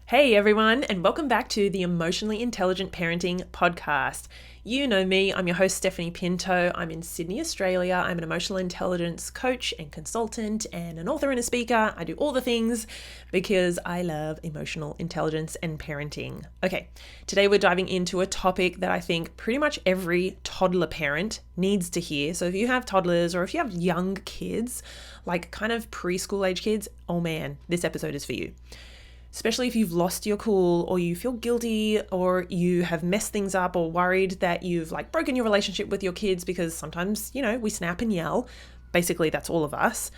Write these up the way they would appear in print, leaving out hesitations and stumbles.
Hey everyone, and welcome back to the Emotionally Intelligent Parenting Podcast. You know me, I'm your host Stephanie Pinto. I'm in Sydney, Australia. I'm an emotional intelligence coach and consultant and an author and a speaker. I do all the things because I love emotional intelligence and parenting. Okay, today we're diving into a topic that I think pretty much every toddler parent needs to hear. So if you have toddlers or if you have young kids, like kind of preschool age kids, oh man, this episode is for you. Especially if you've lost your cool or you feel guilty or you have messed things up or worried that you've broken your relationship with your kids because sometimes, we snap and yell. Basically, that's all of us.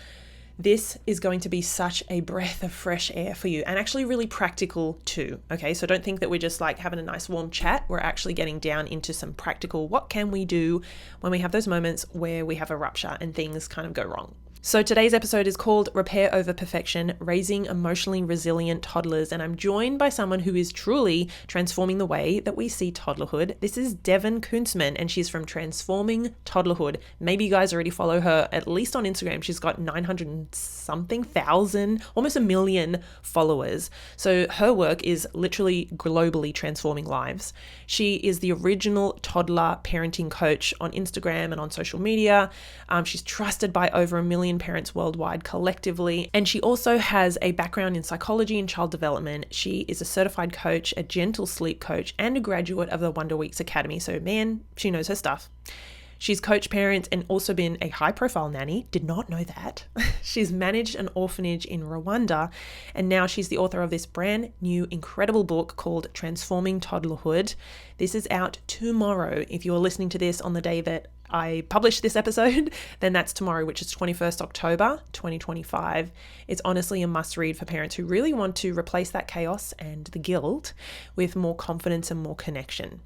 This is going to be such a breath of fresh air for you and actually really practical too. Okay, so don't think that we're just having a nice warm chat. We're actually getting down into some practical, what can we do when we have those moments where we have a rupture and things kind of go wrong. So today's episode is called Repair Over Perfection, Raising Emotionally Resilient Toddlers. And I'm joined by someone who is truly transforming the way that we see toddlerhood. This is Devon Kuntzman, and she's from Transforming Toddlerhood. Maybe you guys already follow her, at least on Instagram. She's got 900 and something thousand, almost 1 million followers. So her work is literally globally transforming lives. She is the original toddler parenting coach on Instagram and on social media. She's trusted by over 1 million parents worldwide collectively. And she also has a background in psychology and child development. She is a certified coach, a gentle sleep coach, and a graduate of the Wonder Weeks Academy. So man, she knows her stuff. She's coached parents and also been a high-profile nanny. Did not know that. She's managed an orphanage in Rwanda, and now she's the author of this brand new incredible book called Transforming Toddlerhood. This is out tomorrow. If you're listening to this on the day that I published this episode, then that's tomorrow, which is 21st October 2025. It's honestly a must read for parents who really want to replace that chaos and the guilt with more confidence and more connection.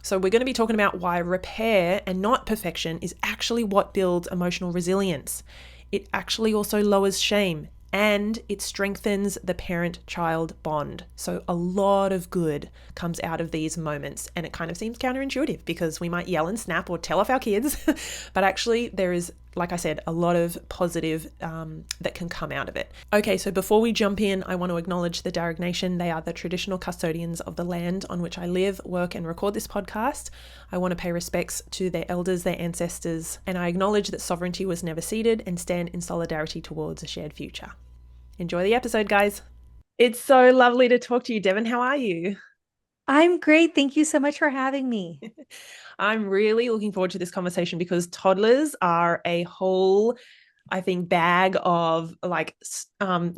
So we're going to be talking about why repair and not perfection is actually what builds emotional resilience. It actually also lowers shame and it strengthens the parent-child bond. So a lot of good comes out of these moments, and it kind of seems counterintuitive because we might yell and snap or tell off our kids, but actually there is, like I said, a lot of positive that can come out of it. Okay, so before we jump in, I want to acknowledge the Darug Nation. They are the traditional custodians of the land on which I live, work, and record this podcast. I want to pay respects to their elders, their ancestors, and I acknowledge that sovereignty was never ceded and stand in solidarity towards a shared future. Enjoy the episode, guys. It's so lovely to talk to you, Devon. How are you? I'm great. Thank you so much for having me. I'm really looking forward to this conversation because toddlers are a whole, I think, bag of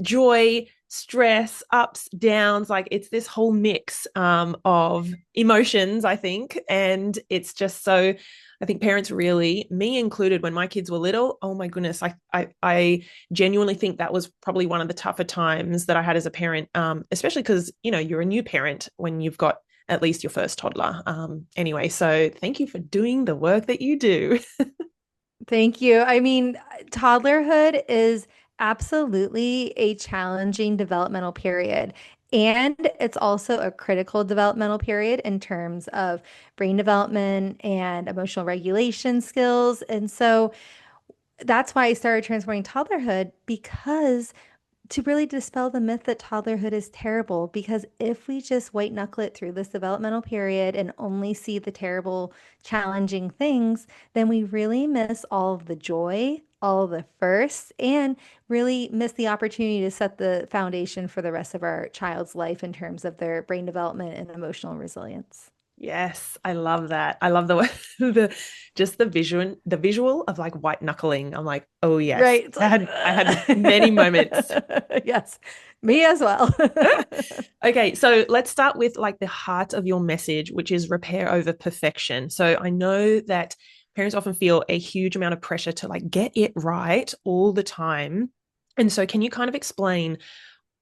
joy, stress, ups, downs. It's this whole mix of emotions, I think. And it's just so, I think parents really, me included, when my kids were little, oh my goodness, I genuinely think that was probably one of the tougher times that I had as a parent, especially because, you're a new parent when you've got at least your first toddler. Anyway, so thank you for doing the work that you do. Thank you. I mean, toddlerhood is absolutely a challenging developmental period. And it's also a critical developmental period in terms of brain development and emotional regulation skills. And so that's why I started transforming toddlerhood because to really dispel the myth that toddlerhood is terrible, because if we just white knuckle it through this developmental period and only see the terrible, challenging things, then we really miss all of the joy, all of the firsts, and really miss the opportunity to set the foundation for the rest of our child's life in terms of their brain development and emotional resilience. Yes, I love that. I love the just the visual of white knuckling. I'm like, oh yes. Right. It's I like, had I had many moments. yes, me as well. Okay, so let's start with the heart of your message, which is repair over perfection. So I know that parents often feel a huge amount of pressure to get it right all the time. And so can you kind of explain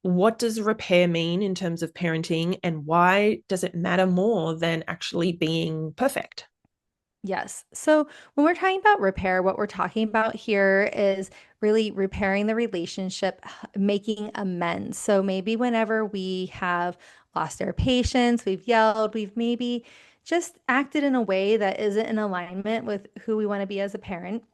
what does repair mean in terms of parenting and why does it matter more than actually being perfect? Yes. So when we're talking about repair, what we're talking about here is really repairing the relationship, making amends. So maybe whenever we have lost our patience, we've yelled, we've maybe just acted in a way that isn't in alignment with who we want to be as a parent.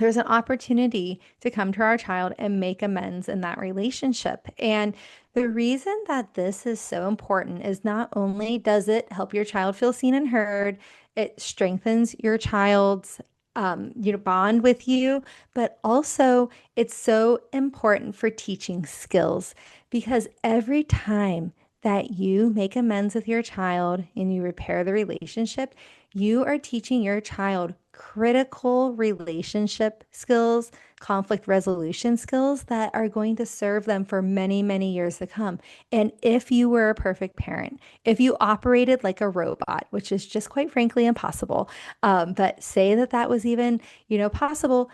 there's an opportunity to come to our child and make amends in that relationship. And the reason that this is so important is not only does it help your child feel seen and heard, it strengthens your child's bond with you, but also it's so important for teaching skills because every time that you make amends with your child and you repair the relationship, you are teaching your child critical relationship skills, conflict resolution skills that are going to serve them for many, many years to come. And if you were a perfect parent, if you operated like a robot, which is just quite frankly impossible, but say that that was even, possible,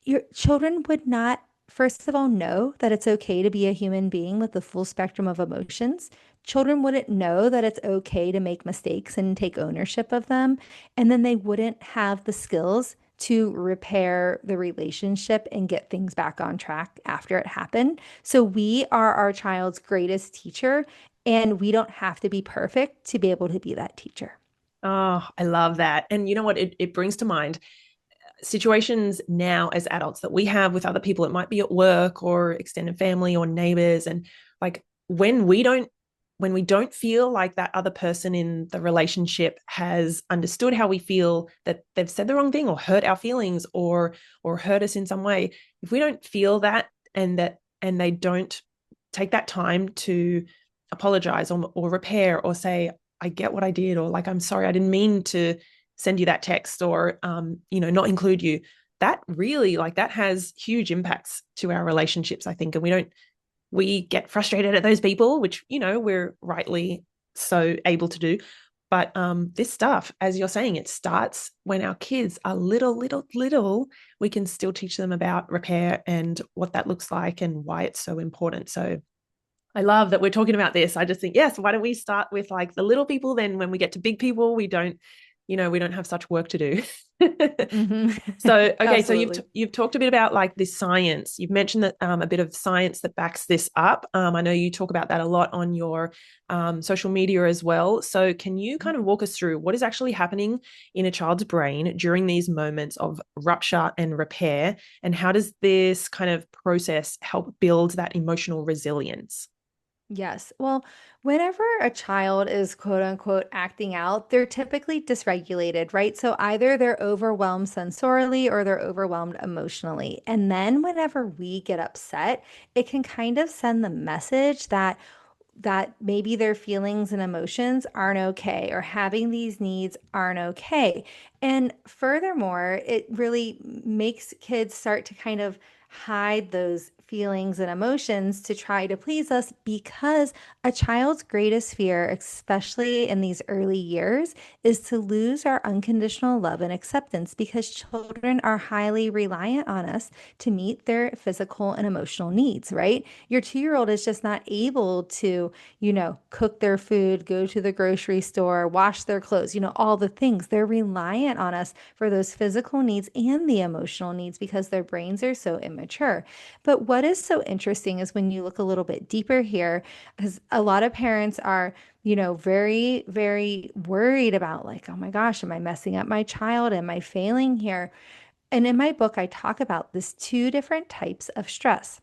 your children would not, first of all, know that it's okay to be a human being with the full spectrum of emotions. Children wouldn't know that it's okay to make mistakes and take ownership of them. And then they wouldn't have the skills to repair the relationship and get things back on track after it happened. So we are our child's greatest teacher, and we don't have to be perfect to be able to be that teacher. Oh, I love that. And you know what? It brings to mind situations now as adults that we have with other people. It might be at work or extended family or neighbors. And like when we don't feel like that other person in the relationship has understood how we feel, that they've said the wrong thing or hurt our feelings or hurt us in some way, if we don't feel that and they don't take that time to apologize or repair or say, I get what I did, or like, I'm sorry, I didn't mean to send you that text, or not include you, that really, like, that has huge impacts to our relationships, I think. And we get frustrated at those people, which we're rightly so able to do. But this stuff, as you're saying, it starts when our kids are little. We can still teach them about repair and what that looks like and why it's so important. So I love that we're talking about this. I just think, yes, why don't we start with like the little people? Then when we get to big people, we don't have such work to do. Hmm. So, okay, so you've Absolutely. you've talked a bit about like this science. You've mentioned that a bit of science that backs this up. I know you talk about that a lot on your social media as well. So, can you kind of walk us through what is actually happening in a child's brain during these moments of rupture and repair, and how does this kind of process help build that emotional resilience? Yes. Well, whenever a child is quote unquote acting out, they're typically dysregulated, right? So either they're overwhelmed sensorially or they're overwhelmed emotionally. And then whenever we get upset, it can kind of send the message that maybe their feelings and emotions aren't okay or having these needs aren't okay. And furthermore, it really makes kids start to kind of hide those feelings and emotions to try to please us because a child's greatest fear, especially in these early years, is to lose our unconditional love and acceptance because children are highly reliant on us to meet their physical and emotional needs, right? Your 2 year old is just not able to, cook their food, go to the grocery store, wash their clothes, all the things. They're reliant on us for those physical needs and the emotional needs because their brains are so immature. But what is so interesting is when you look a little bit deeper here, because a lot of parents are, very, very worried about like, oh my gosh, am I messing up my child? Am I failing here? And in my book, I talk about this two different types of stress.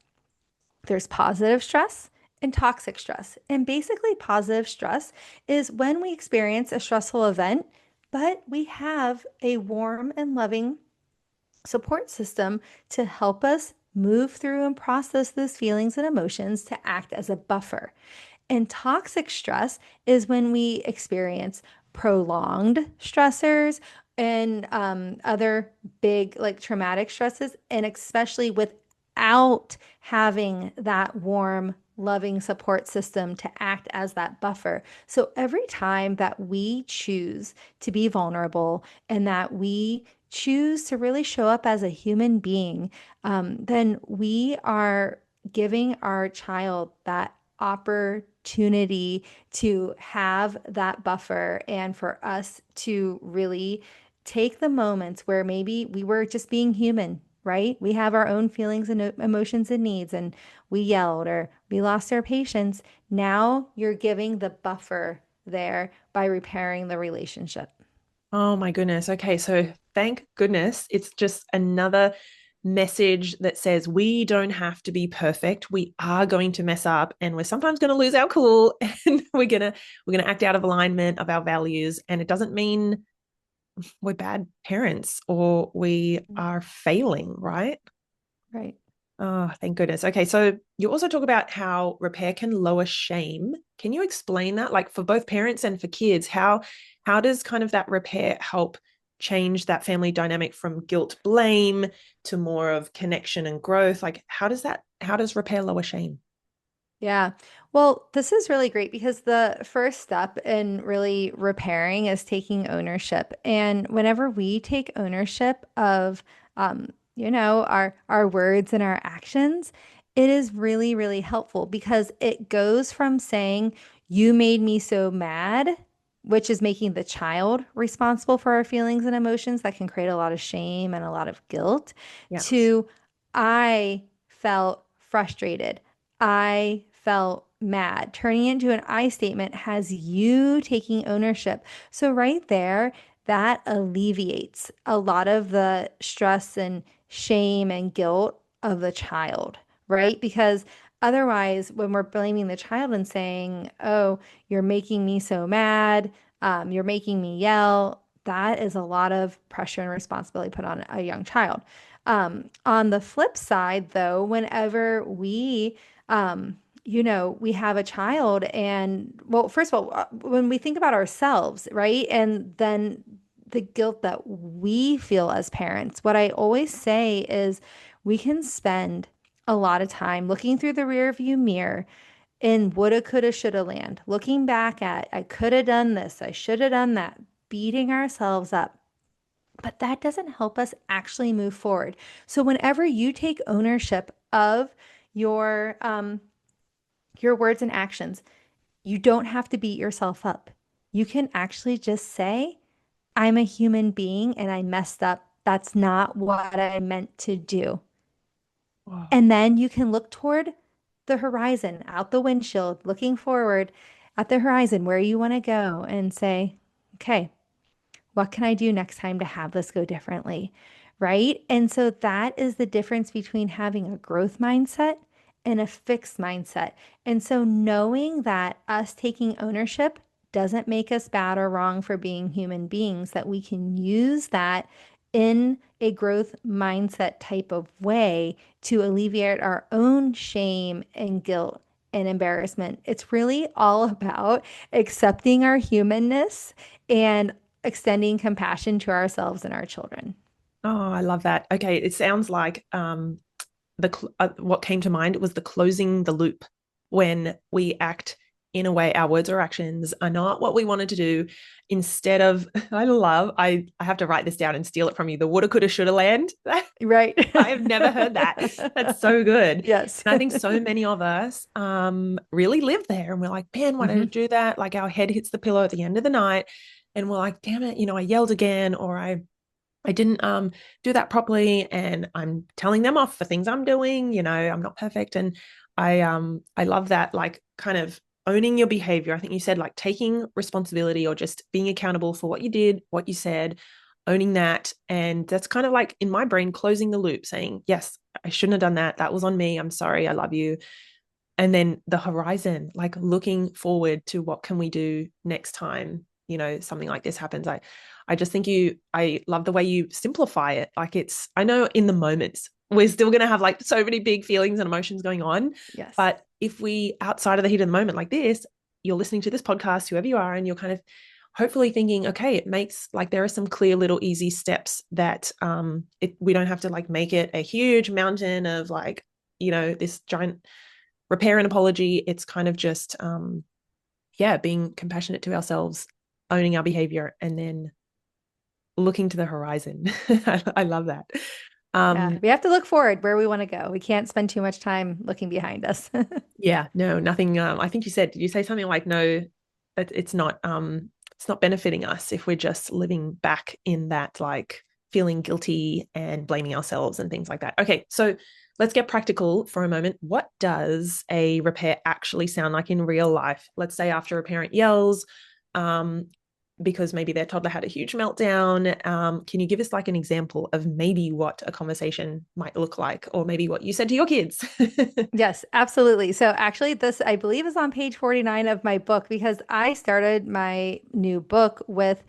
There's positive stress and toxic stress. And basically, positive stress is when we experience a stressful event, but we have a warm and loving support system to help us move through and process those feelings and emotions to act as a buffer. And toxic stress is when we experience prolonged stressors and other big, like traumatic stresses, and especially without having that warm, loving support system to act as that buffer. So every time that we choose to be vulnerable and that we choose to really show up as a human being, then we are giving our child that opportunity to have that buffer and for us to really take the moments where maybe we were just being human, right? We have our own feelings and emotions and needs, and we yelled or we lost our patience. Now you're giving the buffer there by repairing the relationship. Oh my goodness. Okay, so thank goodness it's just another message that says we don't have to be perfect. We are going to mess up, and we're sometimes going to lose our cool, and we're gonna act out of alignment of our values. And it doesn't mean we're bad parents or we are failing, right? Right. Oh, thank goodness. Okay, so you also talk about how repair can lower shame. Can you explain that, like for both parents and for kids? How does kind of that repair help change that family dynamic from guilt, blame to more of connection and growth? Like how does repair lower shame? Yeah. Well, this is really great because the first step in really repairing is taking ownership. And whenever we take ownership of, our words and our actions, it is really, really helpful because it goes from saying, "You made me so mad," which is making the child responsible for our feelings and emotions that can create a lot of shame and a lot of guilt, Yeah. to "I felt frustrated. I felt mad." Turning it into an I statement has you taking ownership. So, right there, that alleviates a lot of the stress and shame and guilt of the child, right? Because otherwise, when we're blaming the child and saying, "Oh, you're making me so mad, you're making me yell," that is a lot of pressure and responsibility put on a young child. On the flip side, though, whenever we have a child and, well, first of all, when we think about ourselves, right? And then the guilt that we feel as parents, what I always say is we can spend a lot of time looking through the rear view mirror in woulda, coulda, shoulda land, looking back at, "I could have done this, I should have done that," beating ourselves up. But that doesn't help us actually move forward. So whenever you take ownership of your um, your words and actions, you don't have to beat yourself up. You can actually just say, "I'm a human being and I messed up. That's not what I meant to do." And Oh. then you can look toward the horizon, out the windshield, looking forward at the horizon where you want to go and say, "Okay, what can I do next time to have this go differently?" Right? And so that is the difference between having a growth mindset and a fixed mindset. And so knowing that us taking ownership doesn't make us bad or wrong for being human beings, that we can use that in a growth mindset type of way to alleviate our own shame and guilt and embarrassment. It's really all about accepting our humanness and extending compassion to ourselves and our children. Oh, I love that. Okay, it sounds like what came to mind was the closing the loop when we act in a way our words or actions are not what we wanted to do. Instead of I have to write this down and steal it from you, the woulda coulda shoulda land. Right. I have never heard that. That's so good. Yes. And I think so many of us really live there, and we're like, man, why did I Hmm. do that? Like our head hits the pillow at the end of the night and we're like, damn it, I yelled again, or I didn't do that properly, and I'm telling them off for things I'm doing. I'm not perfect. And I love that, like, kind of owning your behavior. I think you said like taking responsibility or just being accountable for what you did, what you said, owning that. And that's kind of like in my brain closing the loop, saying, yes, I shouldn't have done that. That was on me. I'm sorry. I love you. And then the horizon, like looking forward to what can we do next time, something like this happens. I just think I love the way you simplify it. Like, I know in the moments we're still going to have like so many big feelings and emotions going on, Yes. but if we, outside of the heat of the moment like this, you're listening to this podcast, whoever you are, and you're kind of hopefully thinking, okay, it makes, like, there are some clear little easy steps that we don't have to like make it a huge mountain of like, this giant repair and apology. It's kind of just yeah, being compassionate to ourselves, owning our behavior, and then looking to the horizon. I love that. Yeah. um We have to look forward where we want to go. We can't spend too much time looking behind us. yeah, no, nothing. I think did you say something like, no, it's not benefiting us if we're just living back in that, like, feeling guilty and blaming ourselves and things like that. Okay, so let's get practical for a moment. What does a repair actually sound like in real life? Let's say after a parent yells, um because maybe their toddler had a huge meltdown. Can you give us like an example of maybe what a conversation might look like, or maybe what you said to your kids? Yes, absolutely. So actually, this I believe is on page 49 of my book because I started my new book with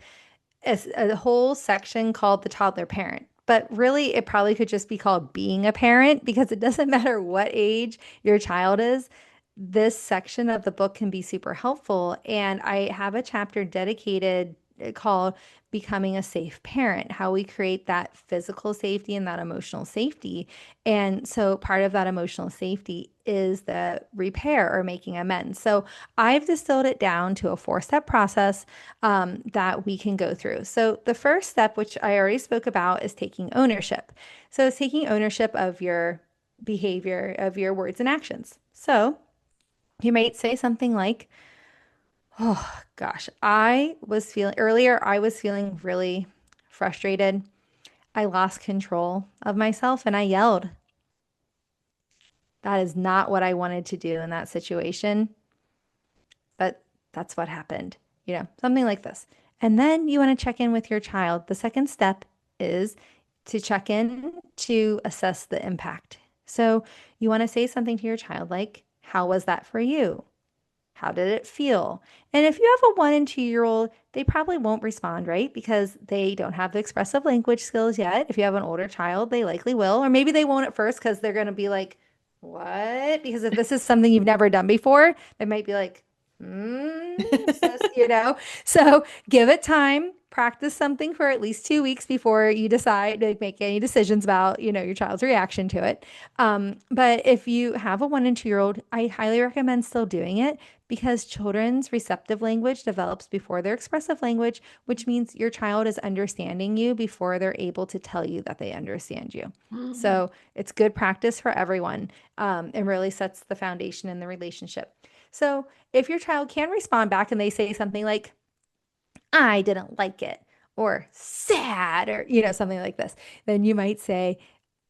a whole section called the toddler parent. But really, it probably could just be called being a parent because it doesn't matter what age your child is. This section of the book can be super helpful. And I have a chapter dedicated called Becoming a Safe Parent, how we create that physical safety and that emotional safety. And so part of that emotional safety is the repair or making amends. So I've distilled it down to a four-step process that we can go through. So the first step, which I already spoke about, is taking ownership. So it's taking ownership of your behavior, of your words and actions. So you might say something like, oh gosh, I was feeling really frustrated. I lost control of myself and I yelled. That is not what I wanted to do in that situation, but that's what happened. Something like this. And then you want to check in with your child. The second step is to check in to assess the impact. So you want to say something to your child like, how was that for you? How did it feel? And if you have a 1 and 2-year-old, they probably won't respond, right? Because they don't have the expressive language skills yet. If you have an older child, they likely will. Or maybe they won't at first because they're going to be like, what? Because if this is something you've never done before, they might be like, hmm, So give it time. Practice something for at least 2 weeks before you decide to make any decisions about, your child's reaction to it. But if you have a 1 and 2-year-old, I highly recommend still doing it because children's receptive language develops before their expressive language, which means your child is understanding you before they're able to tell you that they understand you. So it's good practice for everyone, and really sets the foundation in the relationship. So if your child can respond back and they say something like, I didn't like it, or sad, or, something like this, then you might say,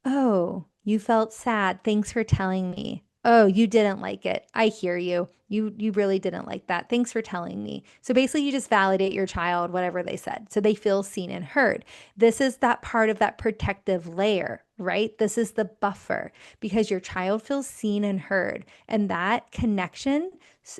oh, you felt sad. Thanks for telling me. Oh, you didn't like it. I hear you. You really didn't like that. Thanks for telling me. So basically you just validate your child, whatever they said. So they feel seen and heard. This is that part of that protective layer, right? This is the buffer because your child feels seen and heard. And that connection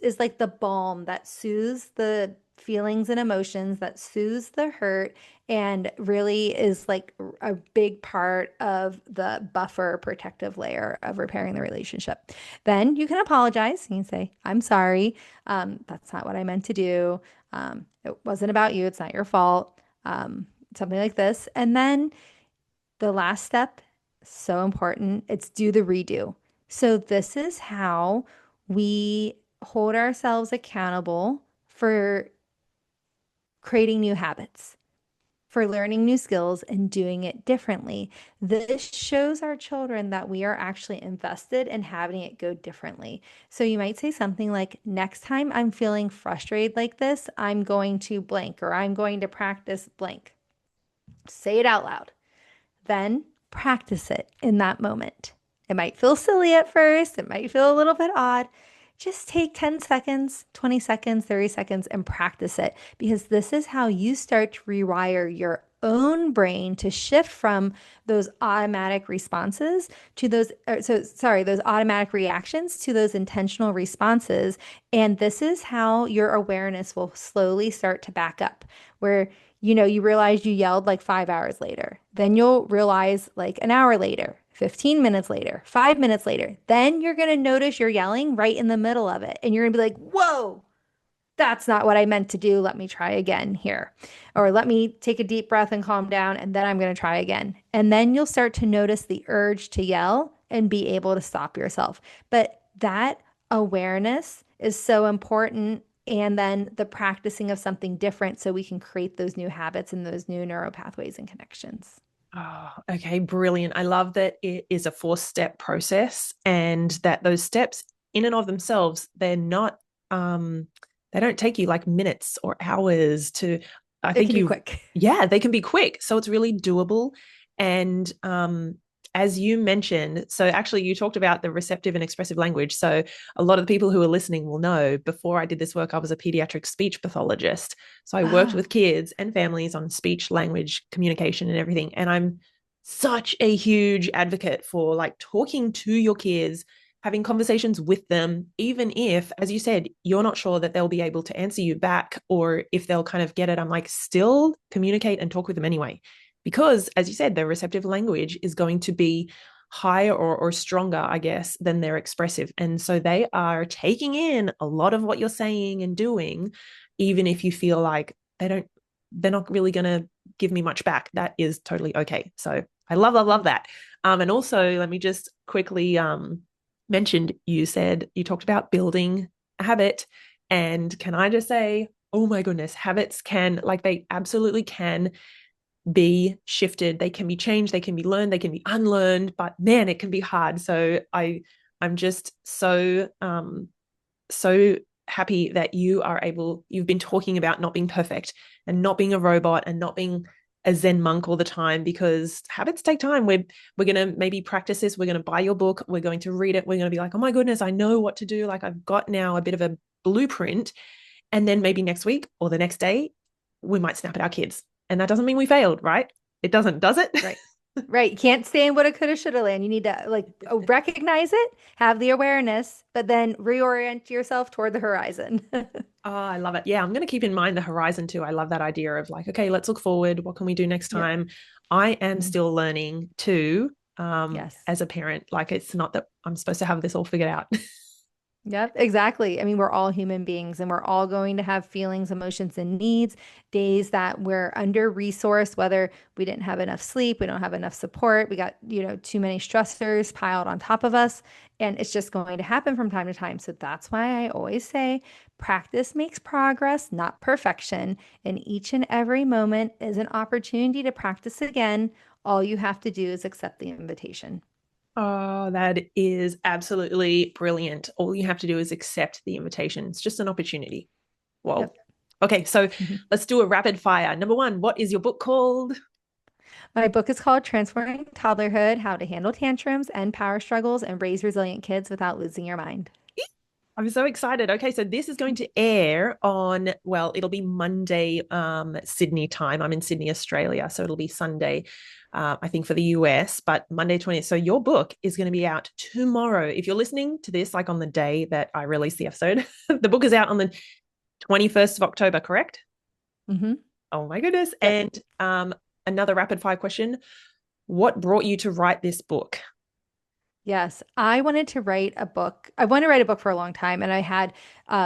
is like the balm that soothes the feelings and emotions, that soothes the hurt, and really is like a big part of the buffer protective layer of repairing the relationship. Then you can apologize. You can say, I'm sorry. That's not what I meant to do. It wasn't about you. It's not your fault. Something like this. And then the last step, so important, it's do the redo. So this is how we hold ourselves accountable for creating new habits, for learning new skills and doing it differently. This shows our children that we are actually invested in having it go differently. So you might say something like, next time I'm feeling frustrated like this, I'm going to blank, or I'm going to practice blank. Say it out loud. Then practice it in that moment. It might feel silly at first. It might feel a little bit odd. Just take 10 seconds, 20 seconds, 30 seconds and practice it, because this is how you start to rewire your own brain to shift from those automatic responses to those automatic reactions to those intentional responses. And this is how your awareness will slowly start to back up, where you realize you yelled like 5 hours later. Then you'll realize like an hour later, 15 minutes later, 5 minutes later. Then you're going to notice you're yelling right in the middle of it. And you're going to be like, whoa, that's not what I meant to do. Let me try again here. Or let me take a deep breath and calm down. And then I'm going to try again. And then you'll start to notice the urge to yell and be able to stop yourself. But that awareness is so important, and then the practicing of something different so we can create those new habits and those new neural pathways and connections. Oh, okay, brilliant. I love that it is a 4-step process, and that those steps in and of themselves, they don't take you like minutes or hours to, I It think can be you've, quick. yeah, they can be quick. So it's really doable. And as you mentioned, so actually you talked about the receptive and expressive language. So a lot of the people who are listening will know before I did this work, I was a pediatric speech pathologist. So I worked Oh, with kids and families on speech, language, communication, and everything. And I'm such a huge advocate for like talking to your kids, having conversations with them, even if, as you said, you're not sure that they'll be able to answer you back or if they'll kind of get it. I'm like, still communicate and talk with them anyway because, as you said, their receptive language is going to be higher or stronger, I guess, than their expressive. And so they are taking in a lot of what you're saying and doing, even if you feel like they're not really going to give me much back. That is totally okay. So I love that. And also, let me just quickly mentioned, you talked about building a habit. And can I just say, oh my goodness, habits they absolutely can be shifted, they can be changed, they can be learned, they can be unlearned, but man, it can be hard. So I'm just so happy that you've been talking about not being perfect and not being a robot and not being a Zen monk all the time, because habits take time. We're going to maybe practice this. We're going to buy your book. We're going to read it. We're going to be like, oh my goodness, I know what to do. Like I've got now a bit of a blueprint. And then maybe next week or the next day, we might snap at our kids. And that doesn't mean we failed, right? It doesn't, does it? right. Right. You can't stay in woulda, coulda, shoulda land. You need to like recognize it, have the awareness, but then reorient yourself toward the horizon. Oh, I love it. Yeah, I'm going to keep in mind the horizon too. I love that idea of like, okay, let's look forward. What can we do next Yep. time? I am Mhm. still learning too, Yes. as a parent. Like it's not that I'm supposed to have this all figured out. Yep, exactly. I mean, we're all human beings and we're all going to have feelings, emotions, and needs, days that we're under resourced, whether we didn't have enough sleep, we don't have enough support, we got, too many stressors piled on top of us, and it's just going to happen from time to time. So that's why I always say practice makes progress, not perfection. And each and every moment is an opportunity to practice again. All you have to do is accept the invitation. Oh, that is absolutely brilliant. All you have to do is accept the invitation. It's just an opportunity. Whoa. Yep. Okay, so let's do a rapid fire. Number one, what is your book called? My book is called Transforming Toddlerhood: How to Handle Tantrums and Power Struggles and Raise Resilient Kids Without Losing Your Mind. I'm so excited. Okay, so this is going to air on, well, it'll be Monday, Sydney time. I'm in Sydney, Australia, so it'll be Sunday, I think for the US, but Monday 20th. So your book is going to be out tomorrow. If you're listening to this, like on the day that I release the episode, the book is out on the 21st of October, correct? Hmm. Oh my goodness. Yep. And another rapid fire question. What brought you to write this book? Yes, I wanted to write a book. I wanted to write a book for a long time, and I had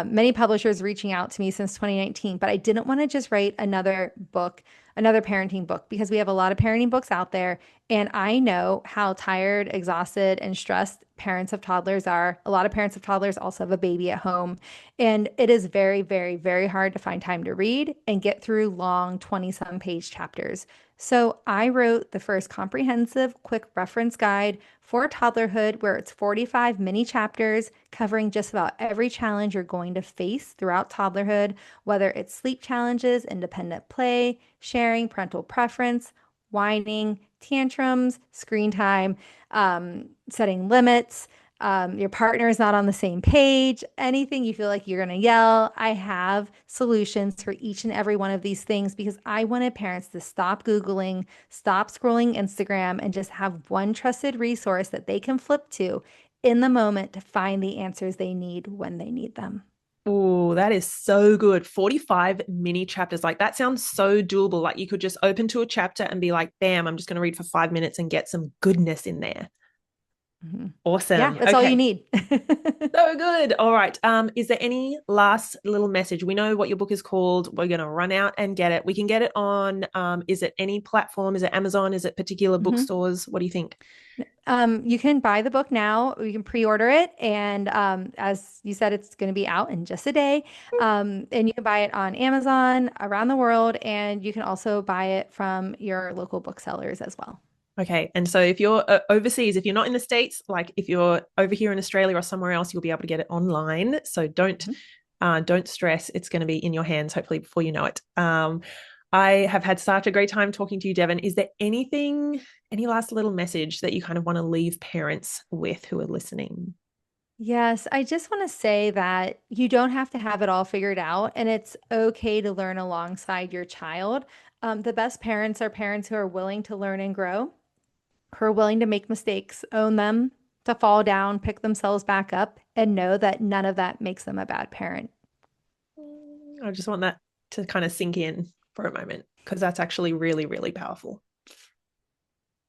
many publishers reaching out to me since 2019. But I didn't want to just write another book, another parenting book, because we have a lot of parenting books out there, and I know how tired, exhausted, and stressed parents of toddlers are. A lot of parents of toddlers also have a baby at home, and it is very, very, very hard to find time to read and get through long 20-some page chapters. So I wrote the first comprehensive quick reference guide for toddlerhood, where it's 45 mini chapters covering just about every challenge you're going to face throughout toddlerhood, whether it's sleep challenges, independent play, sharing, parental preference, whining, tantrums, screen time, setting limits, your partner is not on the same page, anything you feel like you're going to yell. I have solutions for each and every one of these things because I wanted parents to stop Googling, stop scrolling Instagram, and just have one trusted resource that they can flip to in the moment to find the answers they need when they need them. Oh, that is so good. 45 mini chapters. Like that sounds so doable. Like you could just open to a chapter and be like, bam, I'm just going to read for 5 minutes and get some goodness in there. Mhm. Yeah, Awesome. that's all you Okay. need. So good. All right. Is there any last little message? We know what your book is called. We're going to run out and get it. We can get it on, is it any platform? Is it Amazon? Is it particular Mhm. bookstores? What do you think? You can buy the book now. You can pre-order it, and as you said, it's going to be out in just a day. And you can buy it on Amazon around the world, and you can also buy it from your local booksellers as well. Okay. And so if you're overseas, if you're not in the States, like if you're over here in Australia or somewhere else, you'll be able to get it online. So don't stress. It's going to be in your hands hopefully before you know it. I have had such a great time talking to you, Devon. Is there any last little message that you kind of want to leave parents with who are listening? Yes, I just want to say that you don't have to have it all figured out, and it's okay to learn alongside your child. The best parents are parents who are willing to learn and grow, who are willing to make mistakes, own them, to fall down, pick themselves back up, and know that none of that makes them a bad parent. I just want that to kind of sink in for a moment because that's actually really, really powerful.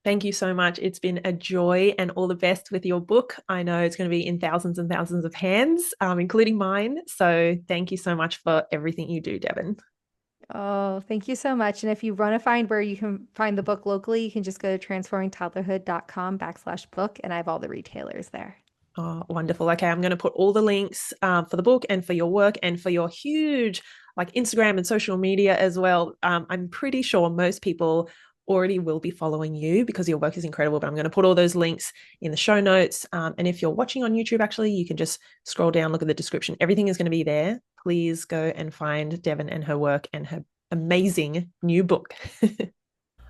Thank you so much. It's been a joy and all the best with your book. I know it's going to be in thousands and thousands of hands, including mine. So thank you so much for everything you do, Devon. Oh, thank you so much. And if you want to find where you can find the book locally, you can just go to transformingtoddlerhood.com/book, and I have all the retailers there. Oh, wonderful. Okay, I'm going to put all the links for the book and for your work and for your huge like Instagram and social media as well. I'm pretty sure most people already will be following you because your work is incredible, but I'm going to put all those links in the show notes. And if you're watching on YouTube, actually, you can just scroll down, look at the description. Everything is going to be there. Please go and find Devon and her work and her amazing new book.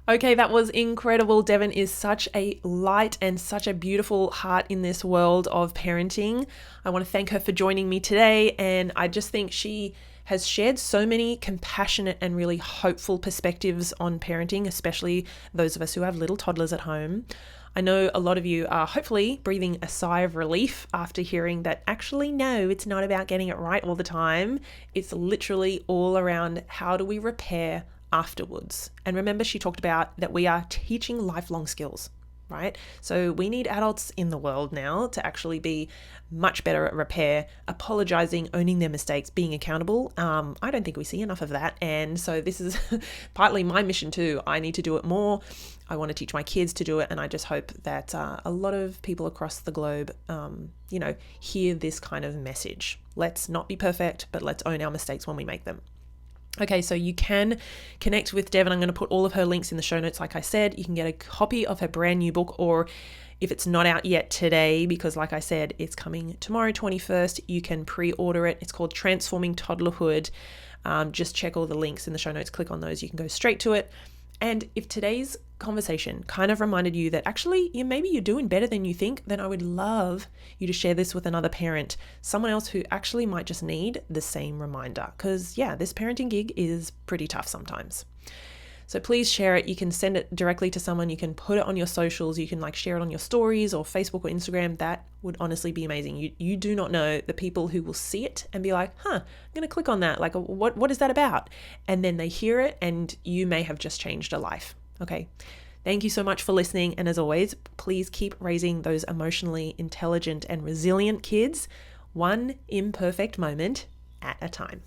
Okay, that was incredible. Devon is such a light and such a beautiful heart in this world of parenting. I want to thank her for joining me today. And I just think she has shared so many compassionate and really hopeful perspectives on parenting, especially those of us who have little toddlers at home. I know a lot of you are hopefully breathing a sigh of relief after hearing that actually, no, it's not about getting it right all the time. It's literally all around how do we repair afterwards. And remember, she talked about that we are teaching lifelong skills, right? So we need adults in the world now to actually be much better at repair, apologizing, owning their mistakes, being accountable. I don't think we see enough of that. And so this is partly my mission too. I need to do it more. I want to teach my kids to do it. And I just hope that a lot of people across the globe, hear this kind of message. Let's not be perfect, but let's own our mistakes when we make them. Okay, so you can connect with Devon. I'm going to put all of her links in the show notes. Like I said, you can get a copy of her brand new book, or if it's not out yet today, because like I said, it's coming tomorrow, 21st, you can pre-order it. It's called Transforming Toddlerhood. Just check all the links in the show notes, click on those. You can go straight to it. And if today's conversation kind of reminded you that actually maybe you're doing better than you think, then I would love you to share this with another parent, someone else who actually might just need the same reminder. Because this parenting gig is pretty tough sometimes. So please share it. You can send it directly to someone. You can put it on your socials. You can share it on your stories or Facebook or Instagram. That would honestly be amazing. You do not know the people who will see it and be like, I'm going to click on that. Like, what is that about? And then they hear it and you may have just changed a life. Okay. Thank you so much for listening. And as always, please keep raising those emotionally intelligent and resilient kids, one imperfect moment at a time.